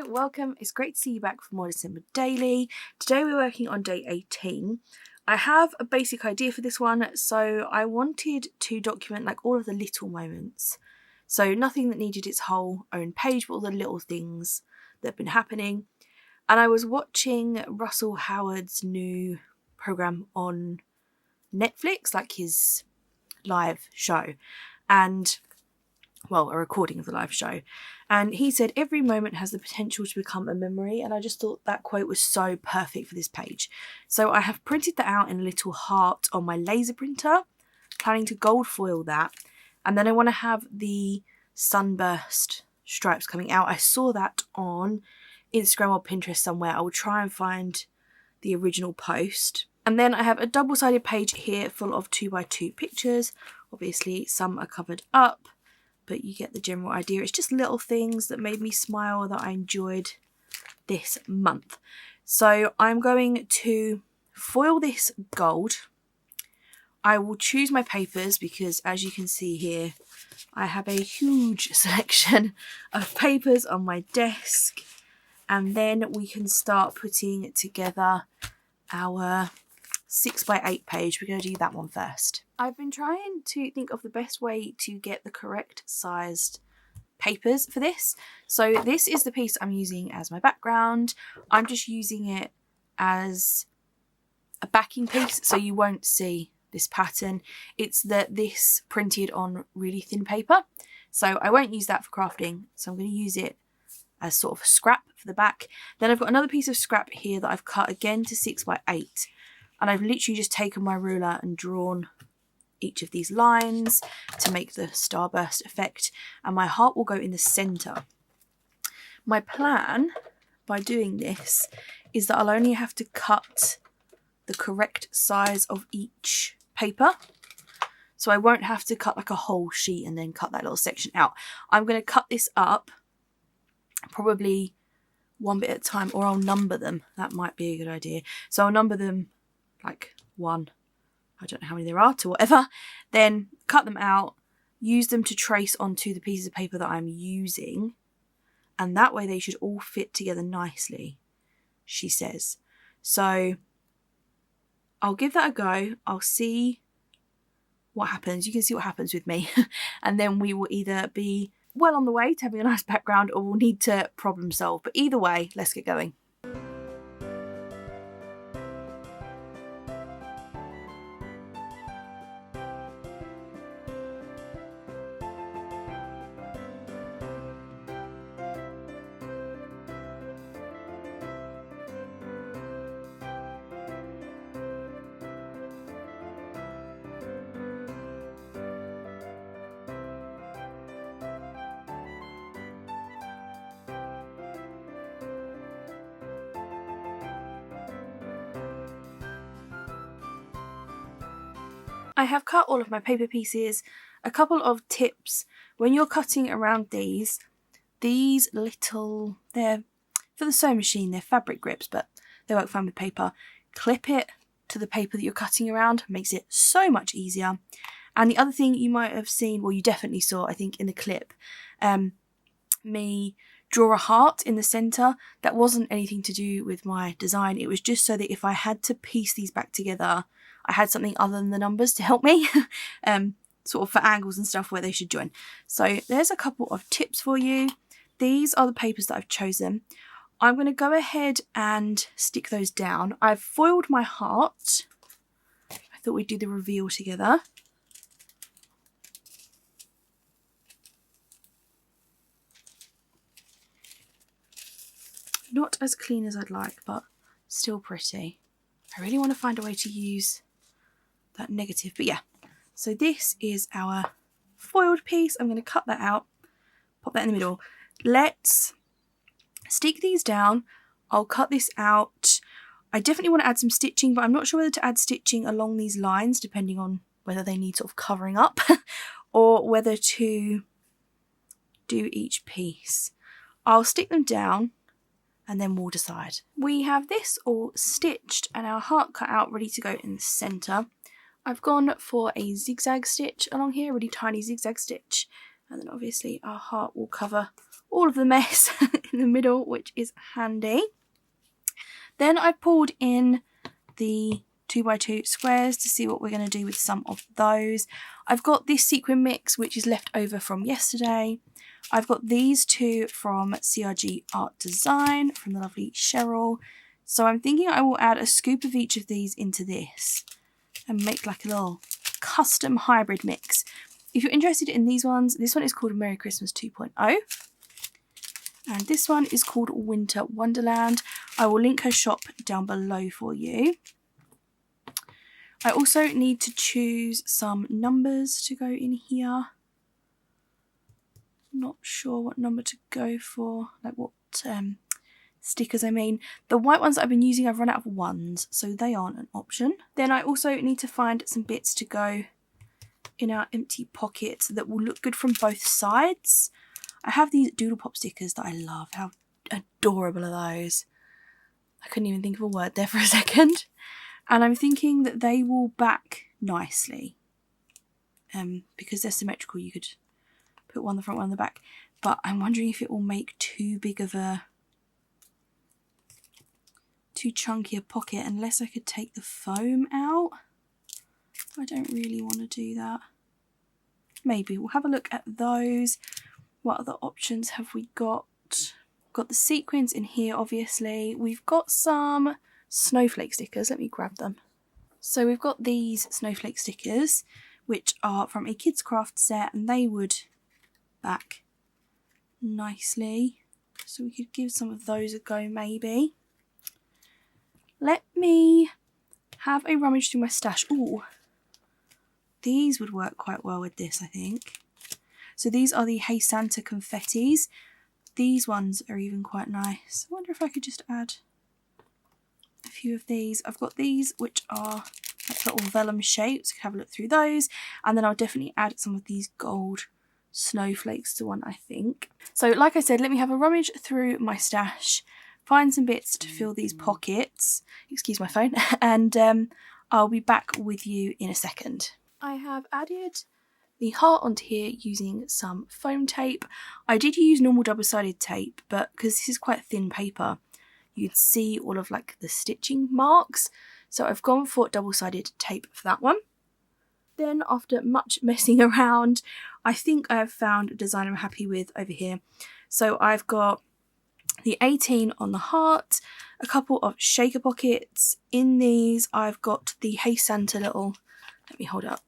welcome. It's great to see you back for more December Daily. Today we're working on day 18. I have a basic idea for this one, so I wanted to document like all of the little moments. So nothing that needed its whole own page, but all the little things that have been happening. And I was watching Russell Howard's new program on Netflix, like his live show, and well, a recording of the live show. And he said every moment has the potential to become a memory, and I just thought that quote was so perfect for this page. So I have printed that out in a little heart on my laser printer, planning to gold foil that, and then I want to have the sunburst stripes coming out. I saw that on Instagram or Pinterest somewhere. I will try and find the original post. And then I have a double-sided page here full of 2x2 pictures. Obviously some are covered up, but you get the general idea. It's just little things that made me smile that I enjoyed this month. So I'm going to foil this gold. I will choose my papers because, as you can see here, I have a huge selection of papers on my desk. And then we can start putting together our 6x8 page. We're going to do that one first. I've been trying to think of the best way to get the correct sized papers for this. So this is the piece I'm using as my background. I'm just using it as a backing piece so you won't see this pattern. It's this printed on really thin paper. So I won't use that for crafting. So I'm going to use it as sort of a scrap for the back. Then I've got another piece of scrap here that I've cut again to 6x8. And I've literally just taken my ruler and drawn each of these lines to make the starburst effect, and my heart will go in the centre. My plan by doing this is that I'll only have to cut the correct size of each paper, so I won't have to cut like a whole sheet and then cut that little section out. I'm going to cut this up probably one bit at a time, or I'll number them. That might be a good idea. So I'll number them like 1, I don't know how many there are, to whatever, then cut them out, use them to trace onto the pieces of paper that I'm using, and that way they should all fit together nicely, she says. So I'll give that a go. I'll see what happens. You can see what happens with me. And then we will either be well on the way to having a nice background, or we'll need to problem solve. But either way, let's get going. I have cut all of my paper pieces. A couple of tips when you're cutting around these little, they're for the sewing machine, they're fabric grips, but they work fine with paper. Clip it to the paper that you're cutting around, makes it so much easier. And the other thing you might have seen, well, you definitely saw, I think, in the clip, me draw a heart in the centre. That wasn't anything to do with my design. It was just so that if I had to piece these back together, I had something other than the numbers to help me, sort of for angles and stuff where they should join. So there's a couple of tips for you. These are the papers that I've chosen. I'm going to go ahead and stick those down. I've foiled my heart. I thought we'd do the reveal together. Not as clean as I'd like, but still pretty. I really want to find a way to use that negative, but yeah. So this is our foiled piece. I'm going to cut that out, pop that in the middle. Let's stick these down. I'll cut this out. I definitely want to add some stitching, but I'm not sure whether to add stitching along these lines, depending on whether they need sort of covering up or whether to do each piece. I'll stick them down and then we'll decide. We have this all stitched and our heart cut out, ready to go in the centre. I've gone for a zigzag stitch along here, a really tiny zigzag stitch, and then obviously our heart will cover all of the mess in the middle, which is handy. Then I pulled in the 2x2 squares to see what we're going to do with some of those. I've got this sequin mix, which is left over from yesterday. I've got these two from CRG Art Design from the lovely Cheryl. So I'm thinking I will add a scoop of each of these into this and make like a little custom hybrid mix. If you're interested in these ones, this one is called Merry Christmas 2.0. And this one is called Winter Wonderland. I will link her shop down below for you. I also need to choose some numbers to go in here. Not sure what number to go for, like what stickers I mean. The white ones that I've been using, I've run out of ones, so they aren't an option. Then I also need to find some bits to go in our empty pockets that will look good from both sides. I have these Doodle Pop stickers that I love. How adorable are those? I couldn't even think of a word there for a second. And I'm thinking that they will back nicely. Because they're symmetrical, you could put one on the front, one on the back. But I'm wondering if it will make too big of a... too chunky a pocket unless I could take the foam out. I don't really want to do that. Maybe. We'll have a look at those. What other options have we got? Got the sequins in here, obviously. We've got some snowflake stickers. Let me grab them. So we've got these snowflake stickers, which are from a kids craft set, and they would back nicely. So we could give some of those a go, maybe. Let me have a rummage through my stash. Ooh, these would work quite well with this, I think. So these are the Hey Santa confettis. These ones are even quite nice. I wonder if I could just add a few of these. I've got these which are like little vellum shapes. You can have a look through those. And then I'll definitely add some of these gold snowflakes to one, I think. So like I said, let me have a rummage through my stash, find some bits to fill these pockets. Excuse my phone. And I'll be back with you in a second. I have added the heart onto here using some foam tape. I did use normal double-sided tape, but because this is quite thin paper, you'd see all of like the stitching marks. So I've gone for double-sided tape for that one. Then after much messing around, I think I have found a design I'm happy with over here. So I've got the 18 on the heart, a couple of shaker pockets. In these I've got the Hey Santa little, let me hold it up.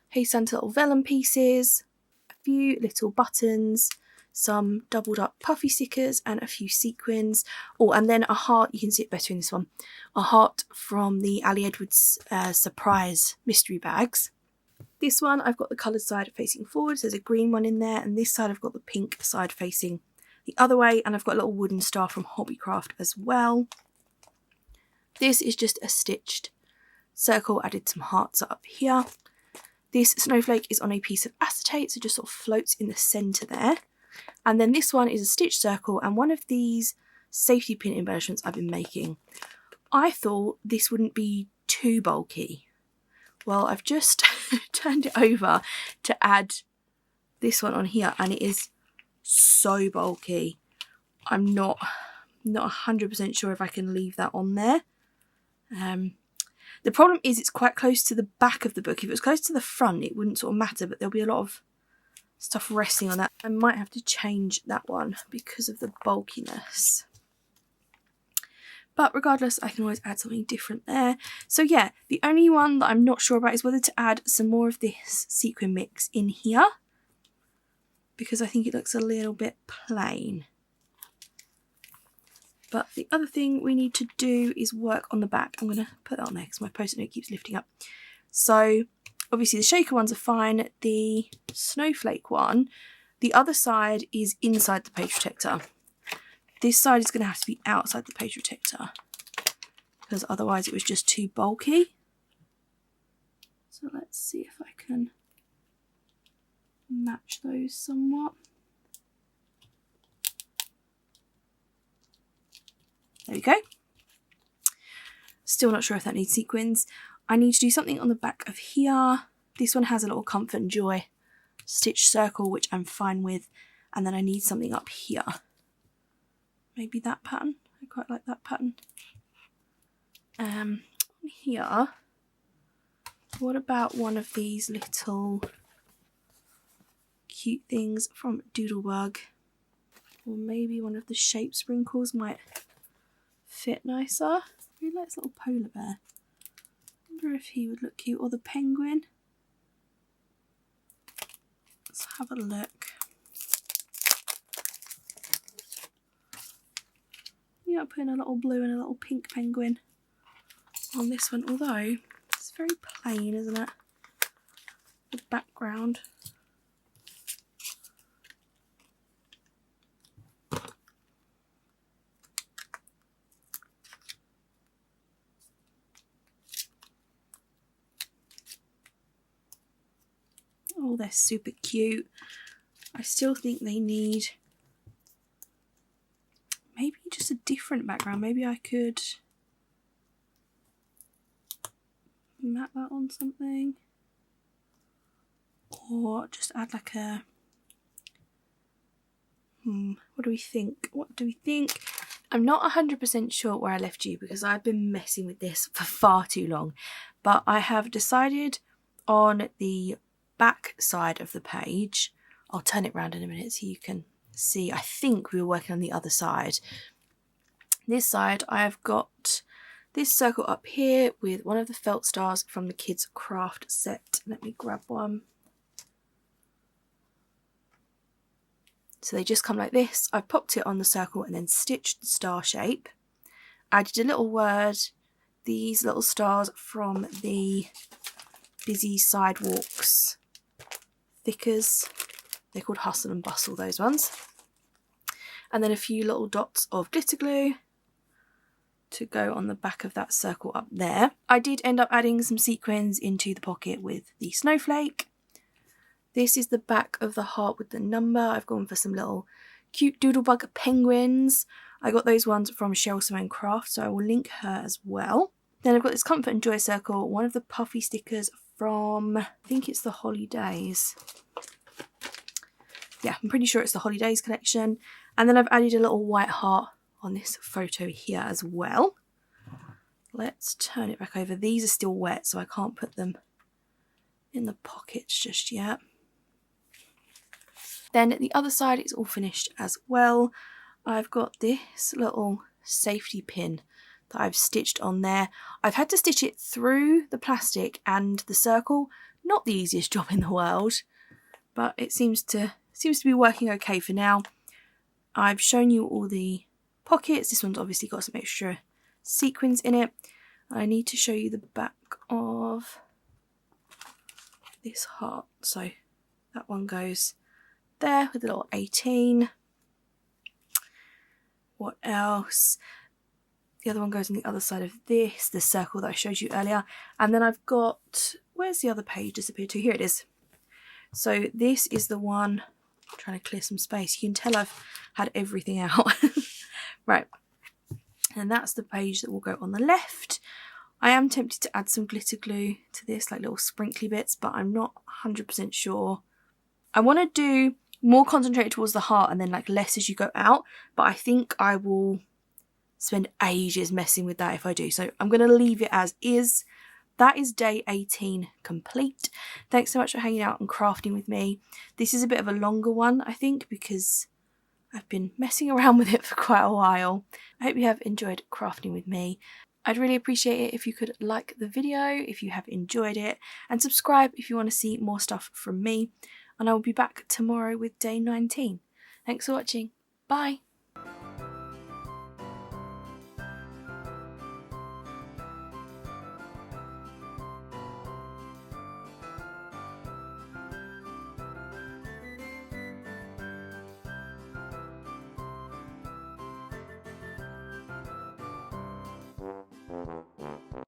Hey Santa little vellum pieces, a few little buttons, some doubled up puffy stickers and a few sequins. Oh, and then a heart, you can see it better in this one, a heart from the Ali Edwards surprise mystery bags. This one I've got the coloured side facing forwards, there's a green one in there, and this side I've got the pink side facing the other way, and I've got a little wooden star from Hobbycraft as well. This is just a stitched circle, added some hearts up here. This snowflake is on a piece of acetate, so just sort of floats in the centre there. And then this one is a stitched circle and one of these safety pin embellishments I've been making. I thought this wouldn't be too bulky. Well, I've just turned it over to add this one on here and it is so bulky. I'm not 100% sure if I can leave that on there. The problem is it's quite close to the back of the book. If it was close to the front, it wouldn't sort of matter, but there'll be a lot of stuff resting on that. I might have to change that one because of the bulkiness. But regardless, I can always add something different there. So yeah, the only one that I'm not sure about is whether to add some more of this sequin mix in here, because I think it looks a little bit plain. But the other thing we need to do is work on the back. I'm going to put that on there because my post-it note keeps lifting up. So obviously the shaker ones are fine. The snowflake one, the other side is inside the page protector. This side is going to have to be outside the page protector because otherwise it was just too bulky. So let's see if I can match those somewhat. There we go. Still not sure if that needs sequins. I need to do something on the back of here. This one has a little Comfort and Joy stitch circle, which I'm fine with. and then I need something up here. Maybe that pattern. I quite like that pattern. Here, what about one of these little cute things from Doodlebug? Or maybe one of the shape sprinkles might fit nicer. I really like this little polar bear. I wonder if he would look cute, or the penguin. Let's have a look. Yeah, putting a little blue and a little pink penguin on this one, although it's very plain, isn't it? The background. Oh, they're super cute. I still think they need maybe just a different background. Maybe I could map that on something, or just add like a what do we think? What do we think? I'm not 100% sure where I left you because I've been messing with this for far too long, but I have decided on the back side of the page. I'll turn it around in a minute so you can see. I think we were working on the other side. This side I've got this circle up here with one of the felt stars from the kids craft set. Let me grab one. So they just come like this. I popped it on the circle and then stitched the star shape. Added a little word, these little stars from the Busy Sidewalks thickers. They're called Hustle and Bustle, those ones. And then a few little dots of glitter glue to go on the back of that circle up there. I did end up adding some sequins into the pocket with the snowflake. This is the back of the heart with the number. I've gone for some little cute Doodlebug penguins. I got those ones from 𝓬𝓲𝓬𝓪, so I will link her as well. Then I've got this Comfort and Joy circle, one of the puffy stickers from, I think it's the Holidays. Yeah, I'm pretty sure it's the Holidays collection. And then I've added a little white heart on this photo here as well. Let's turn it back over. These are still wet, so I can't put them in the pockets just yet. Then the other side is all finished as well. I've got this little safety pin that I've stitched on there. I've had to stitch it through the plastic and the circle. Not the easiest job in the world, but it seems to be working okay for now. I've shown you all the pockets. This one's obviously got some extra sequins in it. I need to show you the back of this heart. So that one goes there with a little 18. What else? The other one goes on the other side of this, the circle that I showed you earlier. And then I've got, where's the other page disappeared to? Here it is. So this is the one, I'm trying to clear some space. You can tell I've had everything out. Right. And that's the page that will go on the left. I am tempted to add some glitter glue to this, like little sprinkly bits, but I'm not 100% sure. I want to do more concentrated towards the heart and then like less as you go out, but I think I will spend ages messing with that if I do. So I'm going to leave it as is. That is day 18 complete. Thanks so much for hanging out and crafting with me. This is a bit of a longer one, I think, because I've been messing around with it for quite a while. I hope you have enjoyed crafting with me. I'd really appreciate it if you could like the video if you have enjoyed it, and subscribe if you want to see more stuff from me. And I will be back tomorrow with day 19. Thanks for watching. Bye.